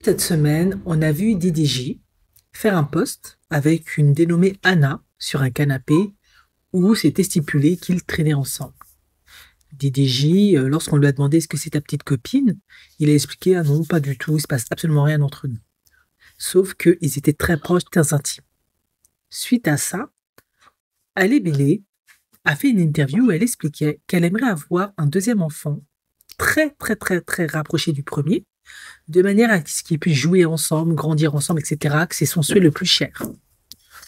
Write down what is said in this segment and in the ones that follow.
Cette semaine, on a vu DDJ faire un post avec une dénommée Anna sur un canapé où c'était stipulé qu'ils traînaient ensemble. DDJ, lorsqu'on lui a demandé est-ce que c'est ta petite copine, il a expliqué ah non, pas du tout, il se passe absolument rien entre nous. Sauf qu'ils étaient très proches, très intimes. Suite à ça, Ali Bellé a fait une interview où elle expliquait qu'elle aimerait avoir un deuxième enfant très très très très rapproché du premier, de manière à ce qu'ils puissent jouer ensemble, grandir ensemble, etc., que c'est son souhait le plus cher.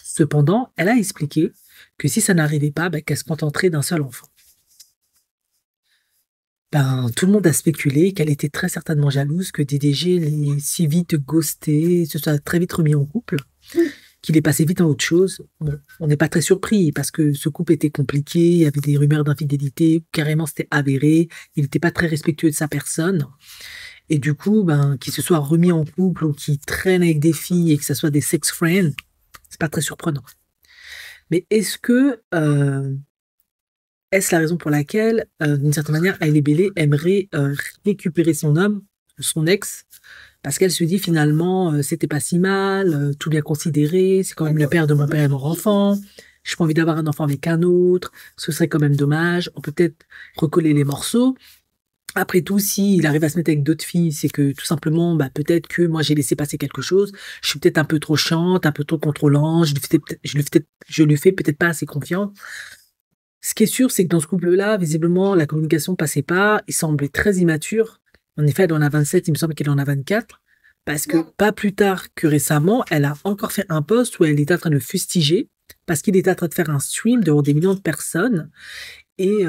Cependant, elle a expliqué que si ça n'arrivait pas, qu'elle se contenterait d'un seul enfant. Tout le monde a spéculé qu'elle était très certainement jalouse que DDG l'ait si vite ghosté, se soit très vite remis en couple, qu'il est passé vite en autre chose. Bon, on n'est pas très surpris parce que ce couple était compliqué, il y avait des rumeurs d'infidélité, carrément c'était avéré, il n'était pas très respectueux de sa personne. Et du coup, qu'il se soit remis en couple ou qu'il traîne avec des filles et que ce soit des sex friends, c'est pas très surprenant. Mais est-ce la raison pour laquelle, d'une certaine manière, Hailey Bailey aimerait récupérer son homme, son ex, parce qu'elle se dit finalement, c'était pas si mal, tout bien considéré, c'est quand même le père de mon père et mon enfant, j'ai pas envie d'avoir un enfant avec un autre, ce serait quand même dommage, on peut peut-être recoller les morceaux. Après tout, s'il arrive à se mettre avec d'autres filles, c'est que tout simplement, peut-être que moi j'ai laissé passer quelque chose. Je suis peut-être un peu trop chiante, un peu trop contrôlante. Je lui fais peut-être pas assez confiance. Ce qui est sûr, c'est que dans ce couple-là, visiblement, la communication passait pas. Il semblait très immature. En effet, elle en a 27, il me semble qu'elle en a 24. Parce que pas plus tard que récemment, elle a encore fait un post où elle était en train de le fustiger parce qu'il était en train de faire un stream devant des millions de personnes et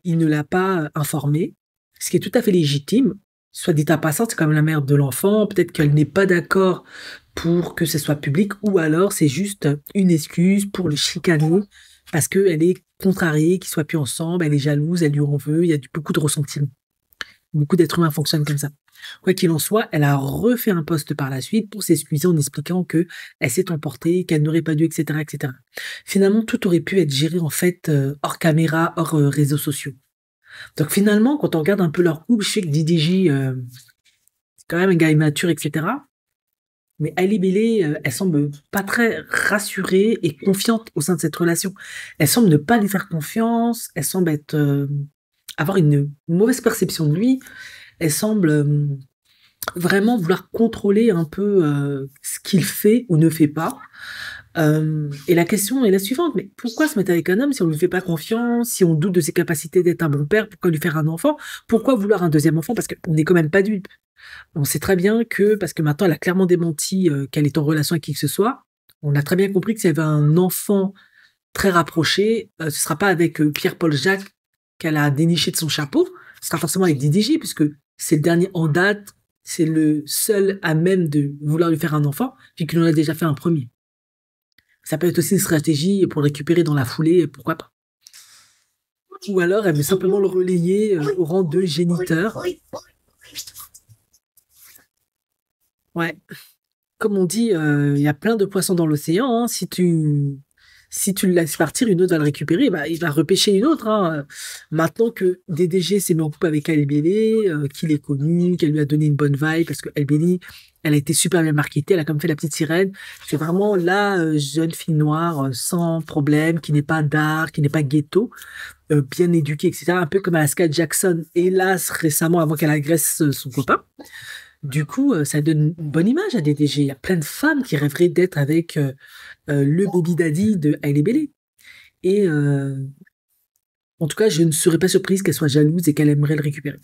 il ne l'a pas informé. Ce qui est tout à fait légitime. Soit dit en passant, c'est quand même la mère de l'enfant. Peut-être qu'elle n'est pas d'accord pour que ce soit public, ou alors c'est juste une excuse pour le chicaner parce qu'elle est contrariée qu'ils soient plus ensemble, elle est jalouse, elle lui en veut, il y a beaucoup de ressentiments. Beaucoup d'êtres humains fonctionnent comme ça. Quoi qu'il en soit, elle a refait un post par la suite pour s'excuser en expliquant que elle s'est emportée, qu'elle n'aurait pas dû, etc., etc. Finalement, tout aurait pu être géré en fait hors caméra, hors réseaux sociaux. Donc finalement, quand on regarde un peu leur couple, je sais que DDJ, c'est quand même un gars immature, etc. Mais Hailey Bailey, elle semble pas très rassurée et confiante au sein de cette relation. Elle semble ne pas lui faire confiance, elle semble avoir une mauvaise perception de lui, elle semble vraiment vouloir contrôler un peu ce qu'il fait ou ne fait pas. Et la question est la suivante, mais pourquoi se mettre avec un homme si on ne lui fait pas confiance, si on doute de ses capacités d'être un bon père, pourquoi lui faire un enfant? Pourquoi vouloir un deuxième enfant? Parce qu'on n'est quand même pas dupe. On sait très bien parce que maintenant elle a clairement démenti qu'elle est en relation avec qui que ce soit, on a très bien compris que si elle veut un enfant très rapproché, ce sera pas avec Pierre-Paul Jacques qu'elle a déniché de son chapeau, ce sera forcément avec DDJ, puisque c'est le dernier en date, c'est le seul à même de vouloir lui faire un enfant, puis qu'il en a déjà fait un premier. Ça peut être aussi une stratégie pour le récupérer dans la foulée, pourquoi pas. Ou alors, elle veut simplement le relayer au rang de géniteur. Ouais. Comme on dit, il y a plein de poissons dans l'océan. Hein. Si tu le laisses partir, une autre va le récupérer. Il va repêcher une autre. Hein. Maintenant que DDG s'est mis en couple avec Hailey Bailey, qu'il est connu, qu'elle lui a donné une bonne vibe, parce que Hailey Bailey, elle a été super bien marketée, elle a comme fait la petite sirène. C'est vraiment la jeune fille noire, sans problème, qui n'est pas dark, qui n'est pas ghetto, bien éduquée, etc. Un peu comme Alaska Jackson, hélas, récemment, avant qu'elle agresse son copain. Du coup, ça donne une bonne image à DDG. Il y a plein de femmes qui rêveraient d'être avec le baby daddy de Hailey Bailey. Et en tout cas, je ne serais pas surprise qu'elle soit jalouse et qu'elle aimerait le récupérer.